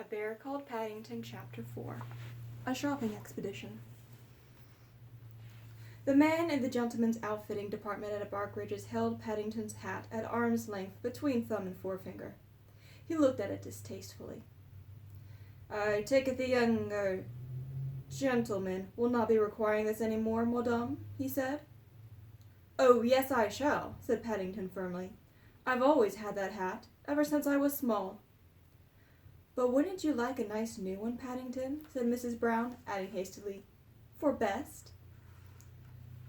A Bear Called Paddington, Chapter 4. A Shopping Expedition. The man in the gentleman's outfitting department at Barkridge's held Paddington's hat at arm's length between thumb and forefinger. He looked at it distastefully. "I take it the young, gentleman will not be requiring this any more, madame," he said. "Oh, yes, I shall," said Paddington firmly. "I've always had that hat, ever since I was small." "But wouldn't you like a nice new one, Paddington?" said Mrs. Brown, adding hastily, "for best?"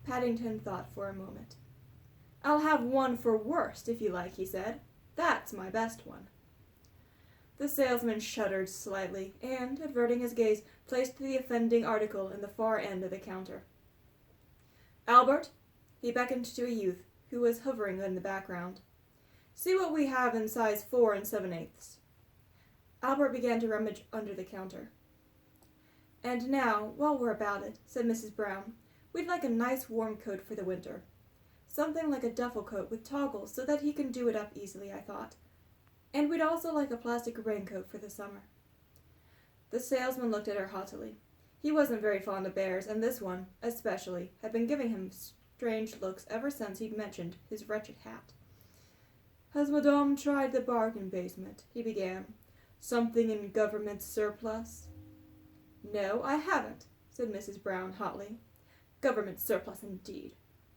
Paddington thought for a moment. "I'll have one for worst, if you like," he said. "That's my best one." The salesman shuddered slightly, and, averting his gaze, placed the offending article in the far end of the counter. "Albert," he beckoned to a youth who was hovering in the background. "See what we have in size 4 7/8." Albert began to rummage under the counter. "And now, while we're about it," said Mrs. Brown, "we'd like a nice warm coat for the winter. Something like a duffel coat with toggles so that he can do it up easily, I thought. And we'd also like a plastic raincoat for the summer." The salesman looked at her haughtily. He wasn't very fond of bears, and this one, especially, had been giving him strange looks ever since he'd mentioned his wretched hat. "Has Madame tried the bargain basement?" he began. "Something in government surplus?" "No, I haven't," said Mrs. Brown hotly. "Government surplus, indeed.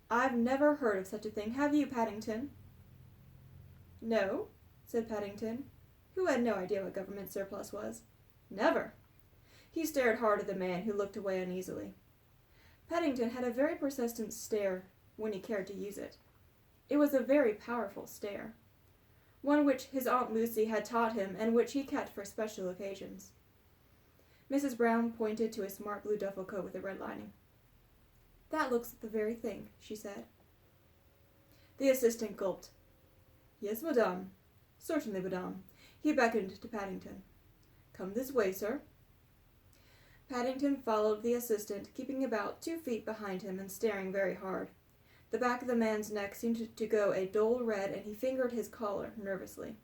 I've never heard of such a thing. Have you, Paddington?" "No," said Paddington, who had no idea what government surplus was. "Never." He stared hard at the man, who looked away uneasily. Paddington had a very persistent stare when he cared to use it. It was a very powerful stare, one which his Aunt Lucy had taught him and which he kept for special occasions. Mrs. Brown pointed to a smart blue duffel coat with a red lining. "That looks the very thing," she said. The assistant gulped. "Yes, madame. Certainly, madame." He beckoned to Paddington. "Come this way, sir." Paddington followed the assistant, keeping about 2 feet behind him and staring very hard. The back of the man's neck seemed to go a dull red, and he fingered his collar nervously.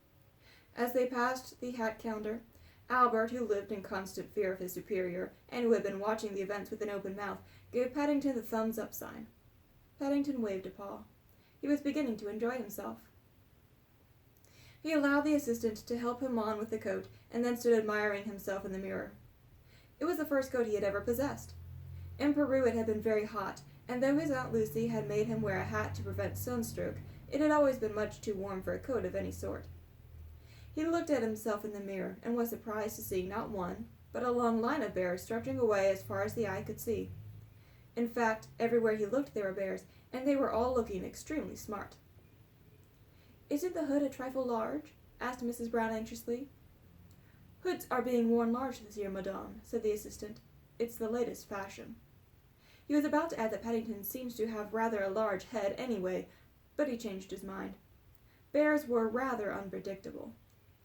As they passed the hat counter, Albert, who lived in constant fear of his superior, and who had been watching the events with an open mouth, gave Paddington the thumbs-up sign. Paddington waved a paw. He was beginning to enjoy himself. He allowed the assistant to help him on with the coat, and then stood admiring himself in the mirror. It was the first coat he had ever possessed. In Peru it had been very hot, and though his Aunt Lucy had made him wear a hat to prevent sunstroke, it had always been much too warm for a coat of any sort. He looked at himself in the mirror, and was surprised to see not one, but a long line of bears stretching away as far as the eye could see. In fact, everywhere he looked there were bears, and they were all looking extremely smart. "Isn't the hood a trifle large?" asked Mrs. Brown anxiously. "Hoods are being worn large this year, madame," said the assistant. "It's the latest fashion." He was about to add that Paddington seems to have rather a large head anyway, but he changed his mind. Bears were rather unpredictable.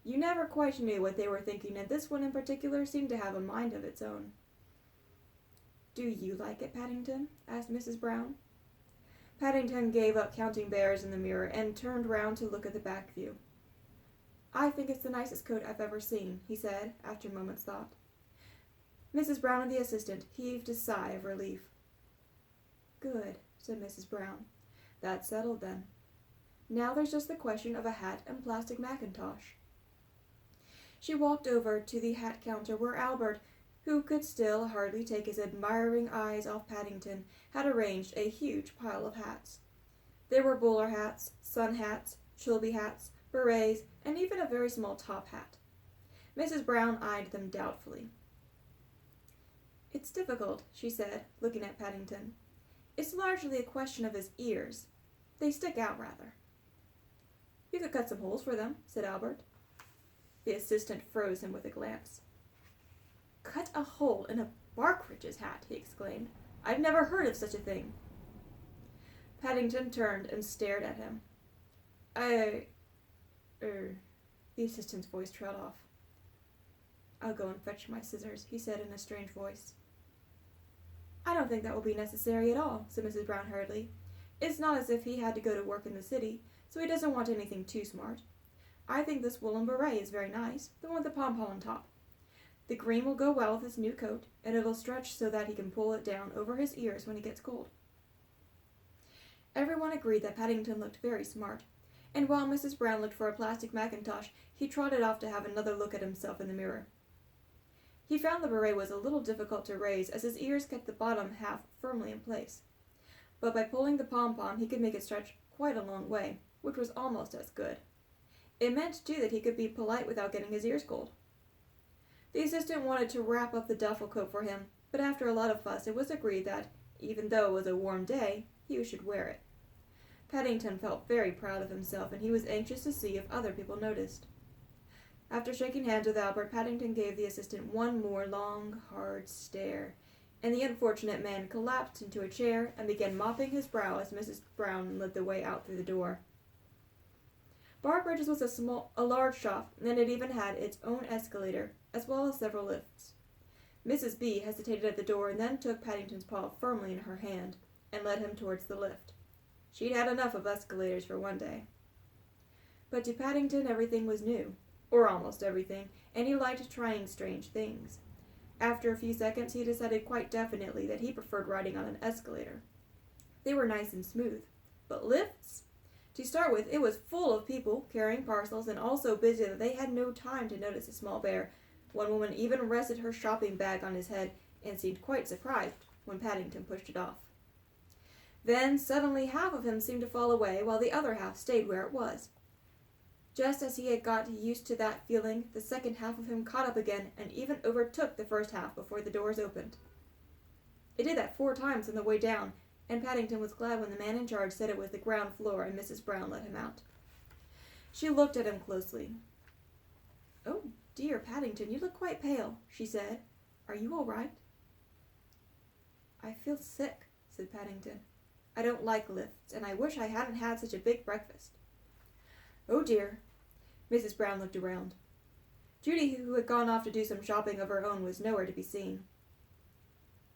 You never quite knew what they were thinking, and this one in particular seemed to have a mind of its own. "Do you like it, Paddington?" asked Mrs. Brown. Paddington gave up counting bears in the mirror and turned round to look at the back view. "I think it's the nicest coat I've ever seen," he said, after a moment's thought. Mrs. Brown and the assistant heaved a sigh of relief. "Good," said Mrs. Brown. "That's settled, then. Now there's just the question of a hat and plastic mackintosh." She walked over to the hat counter where Albert, who could still hardly take his admiring eyes off Paddington, had arranged a huge pile of hats. There were bowler hats, sun hats, Trilby hats, berets, and even a very small top hat. Mrs. Brown eyed them doubtfully. "It's difficult," she said, looking at Paddington. "It's largely a question of his ears. They stick out rather." "You could cut some holes for them," said Albert. The assistant froze him with a glance. "Cut a hole in a Barkridge's hat!" he exclaimed. "I've never heard of such a thing." Paddington turned and stared at him. The assistant's voice trailed off. "I'll go and fetch my scissors," he said in a strange voice. "I don't think that will be necessary at all," said Mrs. Brown hurriedly. "It's not as if he had to go to work in the city, so he doesn't want anything too smart. I think this woolen beret is very nice, the one with the pom-pom on top. The green will go well with his new coat, and it'll stretch so that he can pull it down over his ears when he gets cold." Everyone agreed that Paddington looked very smart, and while Mrs. Brown looked for a plastic mackintosh, he trotted off to have another look at himself in the mirror. He found the beret was a little difficult to raise, as his ears kept the bottom half firmly in place. But by pulling the pom-pom, he could make it stretch quite a long way, which was almost as good. It meant, too, that he could be polite without getting his ears cold. The assistant wanted to wrap up the duffel coat for him, but after a lot of fuss, it was agreed that, even though it was a warm day, he should wear it. Paddington felt very proud of himself, and he was anxious to see if other people noticed. After shaking hands with Albert, Paddington gave the assistant one more long, hard stare, and the unfortunate man collapsed into a chair and began mopping his brow as Mrs. Brown led the way out through the door. Barbridge's was a large shop, and it even had its own escalator, as well as several lifts. Mrs. B hesitated at the door and then took Paddington's paw firmly in her hand and led him towards the lift. She'd had enough of escalators for one day. But to Paddington everything was new, or almost everything, and he liked trying strange things. After a few seconds, he decided quite definitely that he preferred riding on an escalator. They were nice and smooth, but lifts? To start with, it was full of people carrying parcels and all so busy that they had no time to notice a small bear. One woman even rested her shopping bag on his head and seemed quite surprised when Paddington pushed it off. Then suddenly half of him seemed to fall away while the other half stayed where it was. Just as he had got used to that feeling, the second half of him caught up again and even overtook the first half before the doors opened. It did that 4 times on the way down, and Paddington was glad when the man in charge said it was the ground floor and Mrs. Brown let him out. She looked at him closely. "Oh, dear, Paddington, you look quite pale," she said. "Are you all right?" "I feel sick," said Paddington. "I don't like lifts, and I wish I hadn't had such a big breakfast." "Oh, dear." Mrs. Brown looked around. Judy, who had gone off to do some shopping of her own, was nowhere to be seen.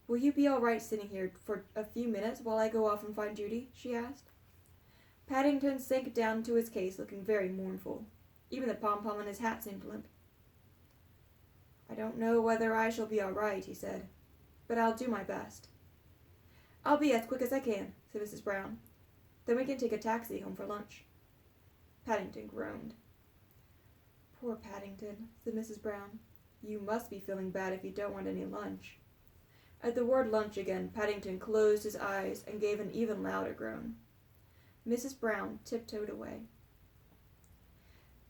"Will you be all right sitting here for a few minutes while I go off and find Judy?" she asked. Paddington sank down into his case, looking very mournful. Even the pom-pom on his hat seemed limp. "I don't know whether I shall be all right," he said, "but I'll do my best." "I'll be as quick as I can," said Mrs. Brown. "Then we can take a taxi home for lunch." Paddington groaned. "Poor Paddington," said Mrs. Brown. "You must be feeling bad if you don't want any lunch." At the word lunch again, Paddington closed his eyes and gave an even louder groan. Mrs. Brown tiptoed away.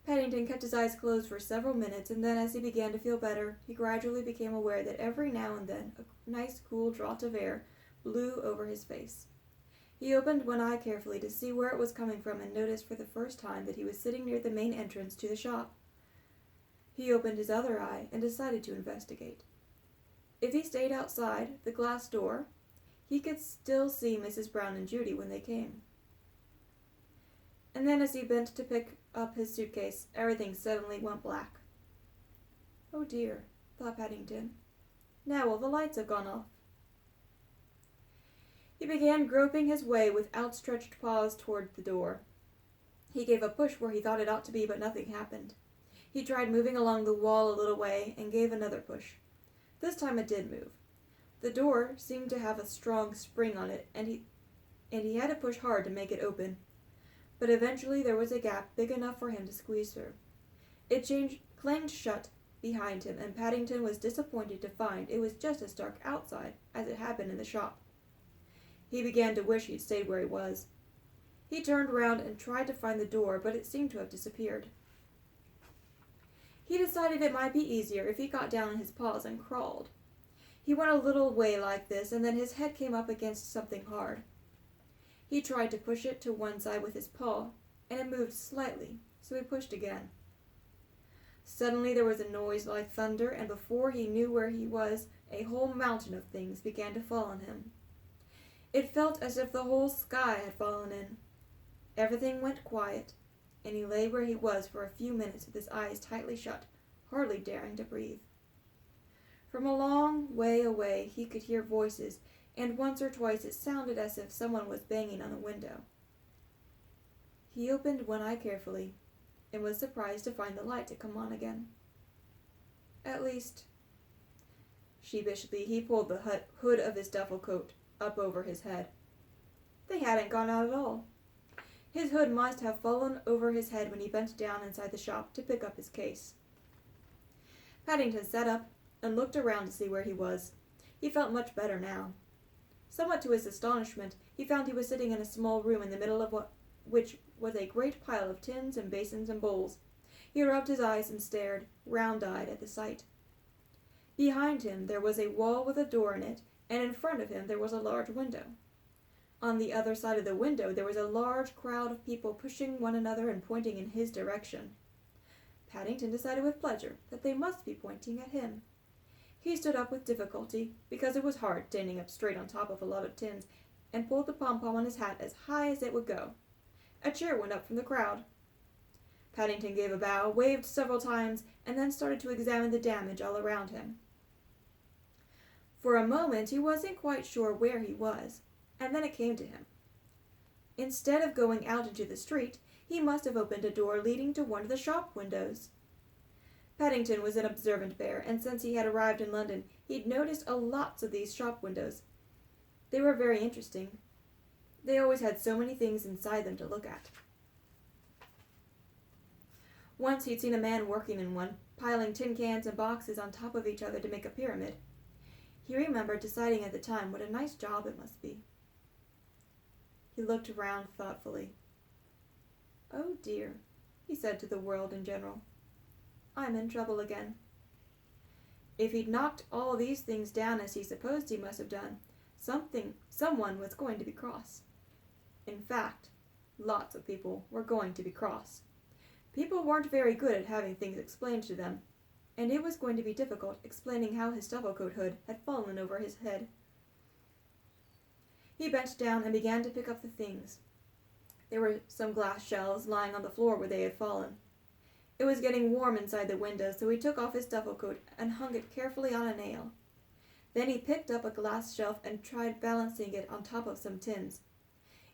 Paddington kept his eyes closed for several minutes, and then as he began to feel better, he gradually became aware that every now and then a nice cool draught of air blew over his face. He opened one eye carefully to see where it was coming from and noticed for the first time that he was sitting near the main entrance to the shop. He opened his other eye and decided to investigate. If he stayed outside the glass door, he could still see Mrs. Brown and Judy when they came. And then as he bent to pick up his suitcase, everything suddenly went black. "Oh dear," thought Paddington. "Now all the lights have gone off." He began groping his way with outstretched paws toward the door. He gave a push where he thought it ought to be, but nothing happened. He tried moving along the wall a little way and gave another push. This time it did move. The door seemed to have a strong spring on it, and he had to push hard to make it open. But eventually there was a gap big enough for him to squeeze through. It clanged shut behind him, and Paddington was disappointed to find it was just as dark outside as it had been in the shop. He began to wish he'd stayed where he was. He turned round and tried to find the door, but it seemed to have disappeared. He decided it might be easier if he got down on his paws and crawled. He went a little way like this, and then his head came up against something hard. He tried to push it to one side with his paw, and it moved slightly, so he pushed again. Suddenly there was a noise like thunder, and before he knew where he was, a whole mountain of things began to fall on him. It felt as if the whole sky had fallen in. Everything went quiet, and he lay where he was for a few minutes with his eyes tightly shut, hardly daring to breathe. From a long way away he could hear voices, and once or twice it sounded as if someone was banging on a window. He opened one eye carefully, and was surprised to find the light to come on again. At least, Sheepishly, he pulled the hood of his duffel coat up over his head. They hadn't gone out at all. His hood must have fallen over his head when he bent down inside the shop to pick up his case. Paddington sat up and looked around to see where he was. He felt much better now. Somewhat to his astonishment, he found he was sitting in a small room in the middle of which was a great pile of tins and basins and bowls. He rubbed his eyes and stared, round-eyed, at the sight. Behind him there was a wall with a door in it, and in front of him there was a large window. On the other side of the window there was a large crowd of people pushing one another and pointing in his direction. Paddington decided with pleasure that they must be pointing at him. He stood up with difficulty, because it was hard standing up straight on top of a lot of tins, and pulled the pom-pom on his hat as high as it would go. A cheer went up from the crowd. Paddington gave a bow, waved several times, and then started to examine the damage all around him. For a moment he wasn't quite sure where he was, and then it came to him. Instead of going out into the street, he must have opened a door leading to one of the shop windows. Paddington was an observant bear, and since he had arrived in London, he'd noticed lots of these shop windows. They were very interesting. They always had so many things inside them to look at. Once he'd seen a man working in one, piling tin cans and boxes on top of each other to make a pyramid. He remembered deciding at the time what a nice job it must be. He looked around thoughtfully. "Oh dear," he said to the world in general. "I'm in trouble again." If he'd knocked all these things down as he supposed he must have done, someone was going to be cross. In fact, lots of people were going to be cross. People weren't very good at having things explained to them, and it was going to be difficult explaining how his duffel coat hood had fallen over his head. He bent down and began to pick up the things. There were some glass shells lying on the floor where they had fallen. It was getting warm inside the window, so he took off his duffel coat and hung it carefully on a nail. Then he picked up a glass shelf and tried balancing it on top of some tins.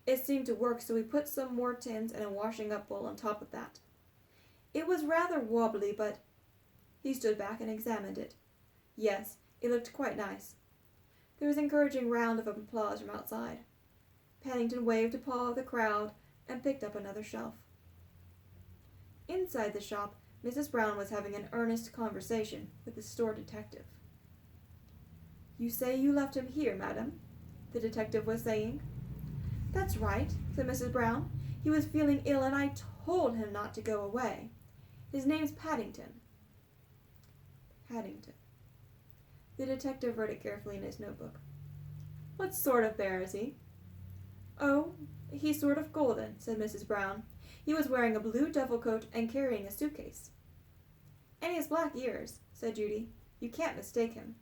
It seemed to work, so he put some more tins and a washing-up bowl on top of that. It was rather wobbly, but he stood back and examined it. Yes, it looked quite nice. There was an encouraging round of applause from outside. Paddington waved to paw the crowd and picked up another shelf. Inside the shop, Mrs. Brown was having an earnest conversation with the store detective. "You say you left him here, madam?" the detective was saying. "That's right," said Mrs. Brown. "He was feeling ill, and I told him not to go away. His name's Paddington." Paddington. The detective wrote it carefully in his notebook. "What sort of bear is he?" "Oh, he's sort of golden," said Mrs. Brown. "He was wearing a blue duffel coat and carrying a suitcase." "And he has black ears," said Judy. "You can't mistake him."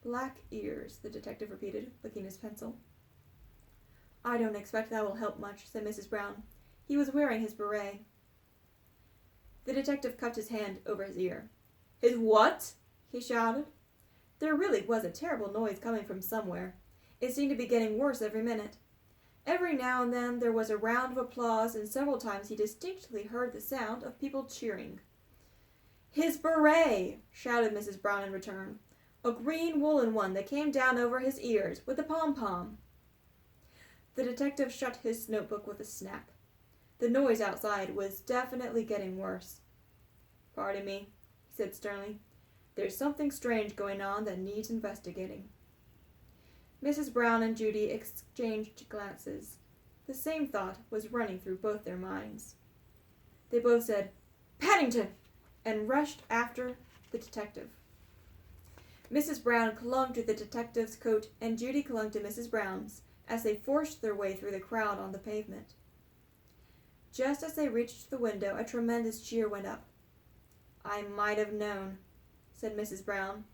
"Black ears," the detective repeated, licking his pencil. "I don't expect that will help much," said Mrs. Brown. "He was wearing his beret." The detective cupped his hand over his ear. "His what?" he shouted. There really was a terrible noise coming from somewhere. It seemed to be getting worse every minute. Every now and then there was a round of applause, and several times he distinctly heard the sound of people cheering. "His beret!" shouted Mrs. Brown in return. "A green woolen one that came down over his ears, with a pom-pom." The detective shut his notebook with a snap. The noise outside was definitely getting worse. "Pardon me," he said sternly. "There's something strange going on that needs investigating." Mrs. Brown and Judy exchanged glances. The same thought was running through both their minds. They both said, "Paddington!" and rushed after the detective. Mrs. Brown clung to the detective's coat, and Judy clung to Mrs. Brown's, as they forced their way through the crowd on the pavement. Just as they reached the window, a tremendous cheer went up. "I might have known," said Mrs. Brown.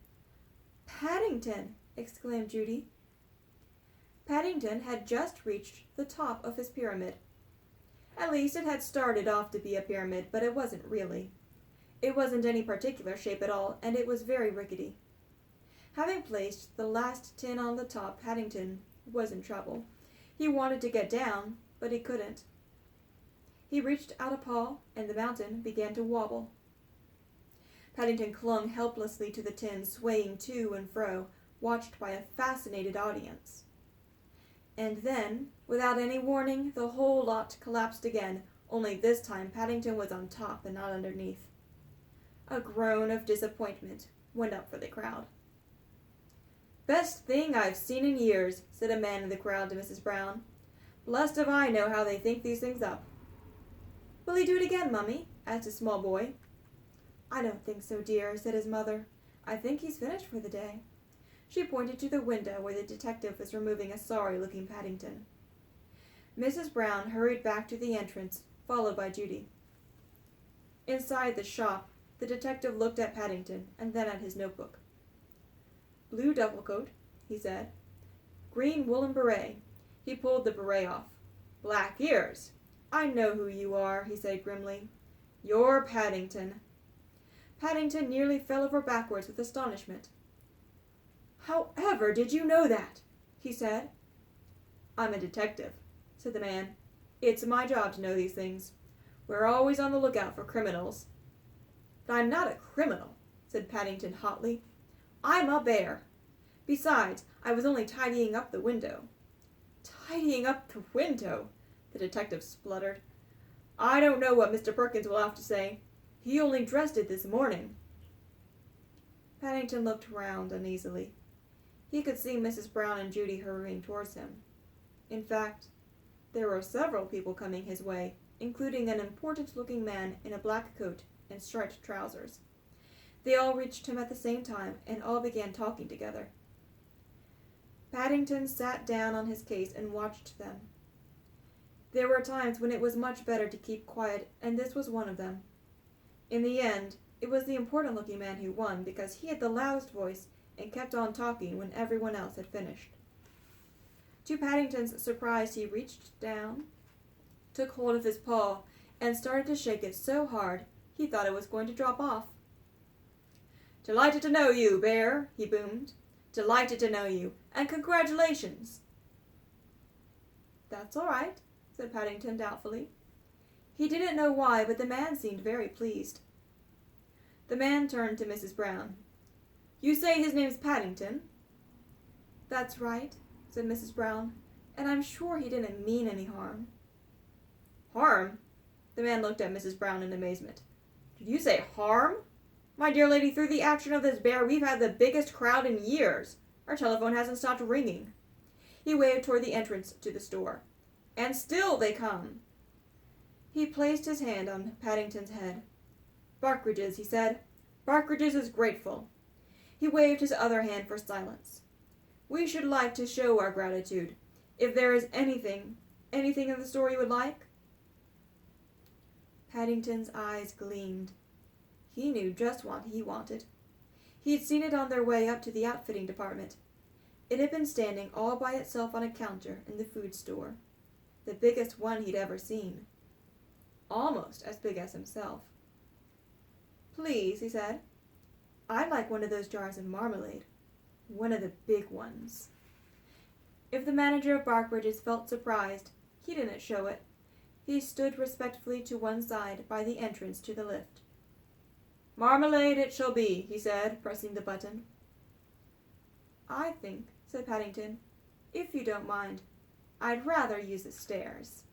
"Paddington!" exclaimed Judy. Paddington had just reached the top of his pyramid. At least it had started off to be a pyramid, but it wasn't really. It wasn't any particular shape at all, and it was very rickety. Having placed the last tin on the top, Paddington was in trouble. He wanted to get down, but he couldn't. He reached out a paw, and the mountain began to wobble. Paddington clung helplessly to the tin, swaying to and fro, watched by a fascinated audience. And then, without any warning, the whole lot collapsed again, only this time Paddington was on top and not underneath. A groan of disappointment went up for the crowd. "Best thing I've seen in years," said a man in the crowd to Mrs. Brown. "Blessed if I know how they think these things up." "Will he do it again, Mummy?" asked a small boy. "I don't think so, dear," said his mother. "I think he's finished for the day." She pointed to the window where the detective was removing a sorry-looking Paddington. Mrs. Brown hurried back to the entrance, followed by Judy. Inside the shop, the detective looked at Paddington and then at his notebook. "Blue duffel coat," he said. "Green woolen beret." He pulled the beret off. "Black ears. I know who you are," he said grimly. "You're Paddington." Paddington nearly fell over backwards with astonishment. "However did you know that?" he said. "I'm a detective," said the man. "It's my job to know these things. We're always on the lookout for criminals." "But I'm not a criminal," said Paddington hotly. "I'm a bear. Besides, I was only tidying up the window." "Tidying up the window?" the detective spluttered. "I don't know what Mr. Perkins will have to say. He only dressed it this morning." Paddington looked round uneasily. He could see Mrs. Brown and Judy hurrying towards him. In fact, there were several people coming his way, including an important-looking man in a black coat and striped trousers. They all reached him at the same time, and all began talking together. Paddington sat down on his case and watched them. There were times when it was much better to keep quiet, and this was one of them. In the end, it was the important-looking man who won, because he had the loudest voice and kept on talking when everyone else had finished. To Paddington's surprise, he reached down, took hold of his paw, and started to shake it so hard he thought it was going to drop off. "Delighted to know you, Bear," he boomed. "Delighted to know you, and congratulations." "That's all right," said Paddington doubtfully. He didn't know why, but the man seemed very pleased. The man turned to Mrs. Brown. "You say his name's Paddington?" "That's right," said Mrs. Brown, "and I'm sure he didn't mean any harm." "Harm?" The man looked at Mrs. Brown in amazement. "Did you say harm? My dear lady, through the action of this bear, we've had the biggest crowd in years. Our telephone hasn't stopped ringing." He waved toward the entrance to the store. "And still they come." He placed his hand on Paddington's head. "Barkridge's," he said. "Barkridge's is grateful." He waved his other hand for silence. "We should like to show our gratitude. If there is anything in the store you would like?" Paddington's eyes gleamed. He knew just what he wanted. He had seen it on their way up to the outfitting department. It had been standing all by itself on a counter in the food store. The biggest one he'd ever seen. Almost as big as himself. "Please," he said. "I'd like one of those jars of marmalade. One of the big ones." If the manager of Barkridge's felt surprised, he didn't show it. He stood respectfully to one side by the entrance to the lift. "Marmalade it shall be," he said, pressing the button. "I think," said Paddington, "if you don't mind, I'd rather use the stairs."